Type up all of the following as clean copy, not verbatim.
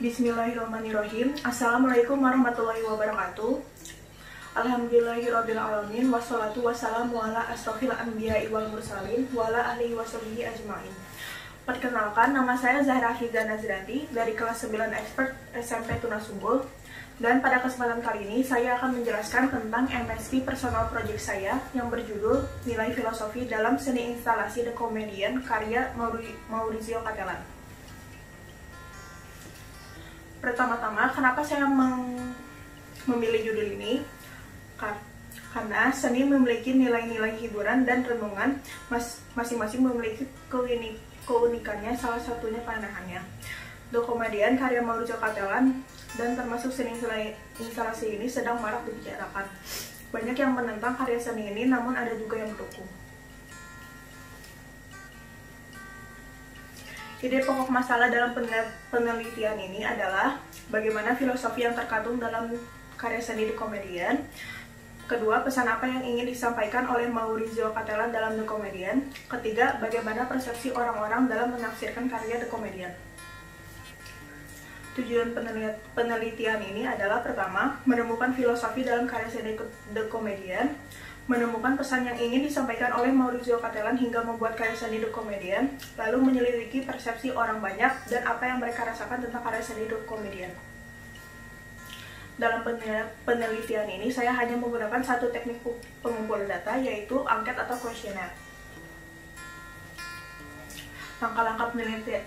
Bismillahirrahmanirrahim. Assalamualaikum warahmatullahi wabarakatuh. Alhamdulillahirrabbilalamin. Wassalatu wassalamu ala asrofil anbiya'i wal mursalin wa ala alihi washabihi ajma'in. Perkenalkan, nama saya Zahra Hafizah Nazrati dari kelas 9 Expert SMP Tunasunggul. Dan pada kesempatan kali ini saya akan menjelaskan tentang MSc Personal Project saya yang berjudul Nilai Filosofi dalam Seni Instalasi The Comedian karya Maurizio Cattelan. Pertama-tama, kenapa saya memilih judul ini? Karena seni memiliki nilai-nilai hiburan dan renungan, masing-masing memiliki keunikannya, salah satunya keanehannya. The Comedian karya Maurizio Cattelan dan termasuk seni instalasi ini sedang marak dibicarakan. Banyak yang menentang karya seni ini, namun ada juga yang mendukung. Ide pokok masalah dalam penelitian ini adalah bagaimana filosofi yang terkandung dalam karya seni The Comedian. Kedua, pesan apa yang ingin disampaikan oleh Maurizio Cattelan dalam The Comedian. Ketiga, bagaimana persepsi orang-orang dalam menafsirkan karya The Comedian. Tujuan penelitian ini adalah pertama, menemukan filosofi dalam karya seni The Comedian, menemukan pesan yang ingin disampaikan oleh Maurizio Cattelan hingga membuat karya seni The Comedian, lalu menyelidiki persepsi orang banyak dan apa yang mereka rasakan tentang karya seni The Comedian. Dalam penelitian ini, saya hanya menggunakan satu teknik pengumpulan data, yaitu angket atau kuesioner. Langkah-langkah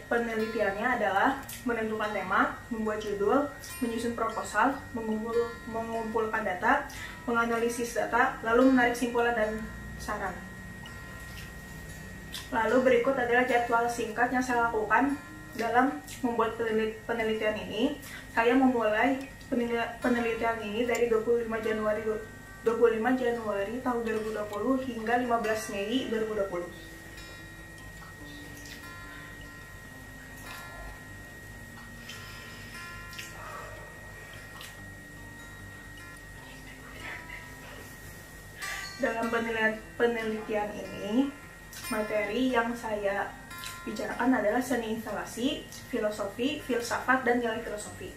penelitiannya adalah menentukan tema, membuat judul, menyusun proposal, mengumpulkan data, menganalisis data, lalu menarik simpulan dan saran. Lalu berikut adalah jadwal singkat yang saya lakukan dalam membuat penelitian ini. Saya memulai penelitian ini dari 25 Januari tahun 2020 hingga 15 Mei 2020. Dalam penelitian ini, materi yang saya bicarakan adalah seni instalasi, filosofi, filsafat, dan nilai filosofi.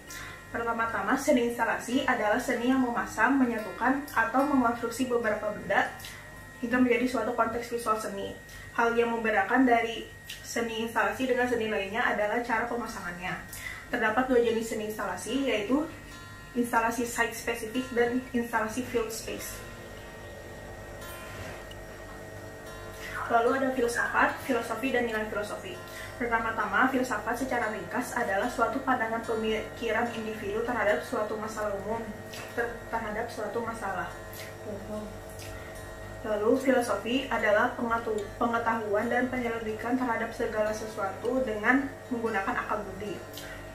Pertama-tama, seni instalasi adalah seni yang memasang, menyatukan, atau mengonstruksi beberapa benda hingga menjadi suatu konteks visual seni. Hal yang membedakan dari seni instalasi dengan seni lainnya adalah cara pemasangannya. Terdapat dua jenis seni instalasi, yaitu instalasi site-spesifik dan instalasi field space. Lalu ada filsafat, filosofi, dan nilai filosofi. Pertama-tama, filsafat secara ringkas adalah suatu pandangan pemikiran individu terhadap suatu masalah umum, Lalu filosofi adalah pengetahuan dan penyelidikan terhadap segala sesuatu dengan menggunakan akal budi.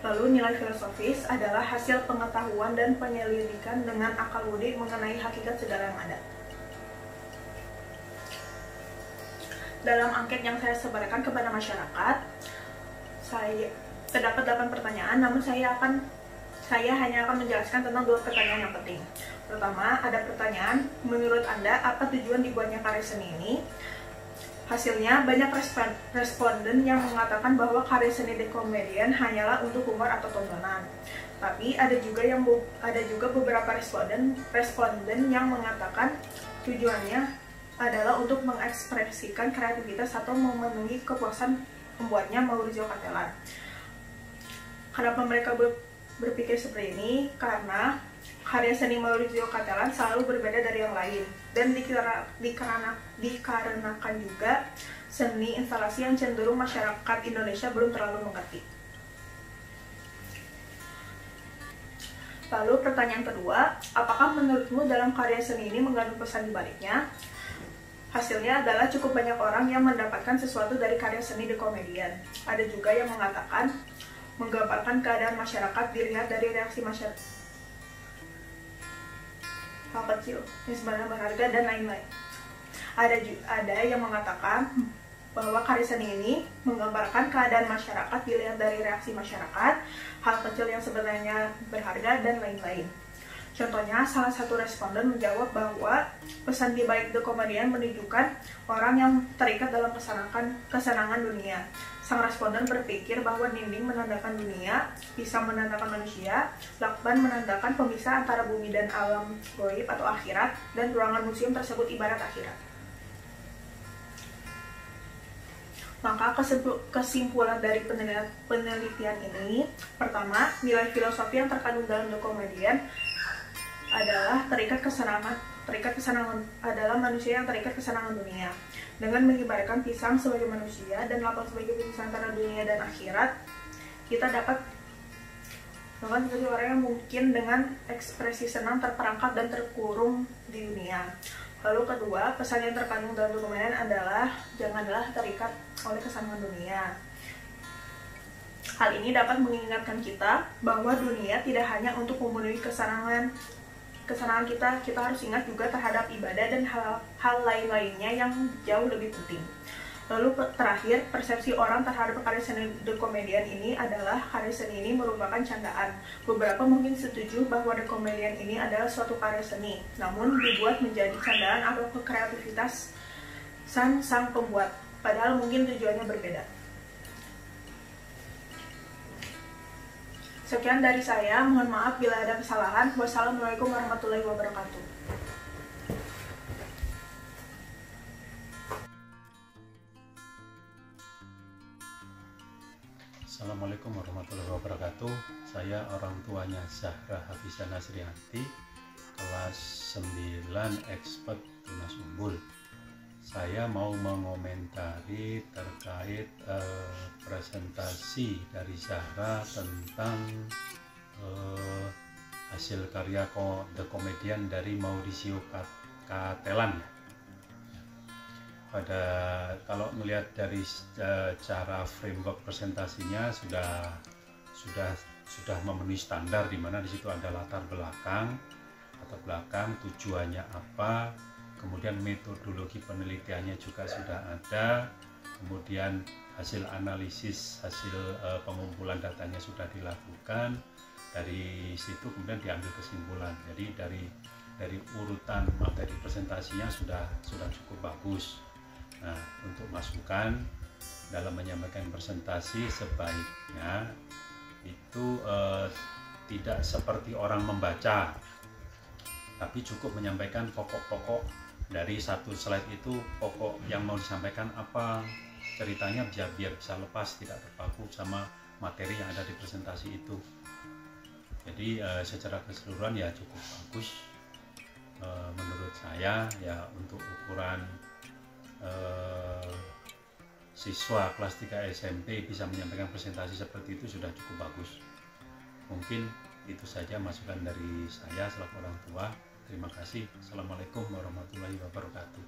Lalu nilai filosofis adalah hasil pengetahuan dan penyelidikan dengan akal budi mengenai hakikat segala yang ada. Dalam angket yang saya sebarkan kepada masyarakat, terdapat 8 pertanyaan, namun saya hanya akan menjelaskan tentang 2 pertanyaan yang penting. Pertama, ada pertanyaan, menurut Anda, apa tujuan dibuatnya karya seni ini? Hasilnya, banyak responden yang mengatakan bahwa karya seni The Comedian hanyalah untuk humor atau tontonan. Tapi ada juga beberapa responden yang mengatakan tujuannya adalah untuk mengekspresikan kreativitas atau memenuhi kepuasan pembuatnya Maurizio Cattelan. Kenapa mereka berpikir seperti ini? Karena karya seni Maurizio Cattelan selalu berbeda dari yang lain, dan dikarenakan juga seni instalasi yang cenderung masyarakat Indonesia belum terlalu mengerti. Lalu pertanyaan kedua, apakah menurutmu dalam karya seni ini mengandung pesan di baliknya? Hasilnya adalah cukup banyak orang yang mendapatkan sesuatu dari karya seni The Comedian. Ada juga yang mengatakan menggambarkan keadaan masyarakat dilihat dari reaksi masyarakat, hal kecil yang sebenarnya berharga, dan lain-lain. Ada yang mengatakan bahwa karya seni ini menggambarkan keadaan masyarakat dilihat dari reaksi masyarakat, hal kecil yang sebenarnya berharga, dan lain-lain. Contohnya, salah satu responden menjawab bahwa pesan di balik The Comedian menunjukkan orang yang terikat dalam kesenangan dunia. Sang responden berpikir bahwa dinding menandakan dunia, pisang menandakan manusia, lakban menandakan pemisah antara bumi dan alam goib atau akhirat, dan ruangan museum tersebut ibarat akhirat. Maka kesimpulan dari penelitian ini, pertama, nilai filosofi yang terkandung dalam The Comedian adalah terikat kesenangan adalah manusia yang terikat kesenangan dunia. Dengan mengibaratkan pisang sebagai manusia dan lakban sebagai pemisah antara dunia dan akhirat, kita dapat menjadi orang yang mungkin dengan ekspresi senang terperangkap dan terkurung di dunia. Lalu kedua, pesan yang terkandung dalam dokumen adalah janganlah terikat oleh kesenangan dunia. Hal ini dapat mengingatkan kita bahwa dunia tidak hanya untuk memenuhi kesenangan kita harus ingat juga terhadap ibadah dan hal lain-lainnya yang jauh lebih penting. Lalu terakhir, persepsi orang terhadap karya seni The Comedian ini adalah karya seni ini merupakan candaan. Beberapa mungkin setuju bahwa The Comedian ini adalah suatu karya seni, namun dibuat menjadi candaan atau kreativitas sang pembuat, padahal mungkin tujuannya berbeda. Sekian dari saya, mohon maaf bila ada kesalahan. Wassalamualaikum warahmatullahi wabarakatuh. Assalamualaikum warahmatullahi wabarakatuh. Saya orang tuanya Zahra Hafizah Nasrianti, kelas 9 expert tunas umbul. Saya mau mengomentari terkait presentasi dari Zahra tentang hasil karya The Comedian dari Mauricio Cattelan. Kalau melihat dari cara framework presentasinya sudah memenuhi standar, di mana di situ ada latar belakang, tujuannya apa, kemudian metodologi penelitiannya juga sudah ada, kemudian hasil analisis, pengumpulan datanya sudah dilakukan. Dari situ kemudian diambil kesimpulan. Jadi dari urutan materi presentasinya sudah cukup bagus. Nah, untuk masukan dalam menyampaikan presentasi sebaiknya itu tidak seperti orang membaca, tapi cukup menyampaikan pokok-pokok dari satu slide itu. Pokok yang mau disampaikan apa, ceritanya biar bisa lepas, tidak terpaku sama materi yang ada di presentasi itu. Jadi secara keseluruhan ya cukup bagus menurut saya ya. Untuk ukuran siswa kelas 3 SMP bisa menyampaikan presentasi seperti itu sudah cukup bagus. Mungkin itu saja masukan dari saya selaku orang tua. Terima kasih. Assalamualaikum warahmatullahi wabarakatuh.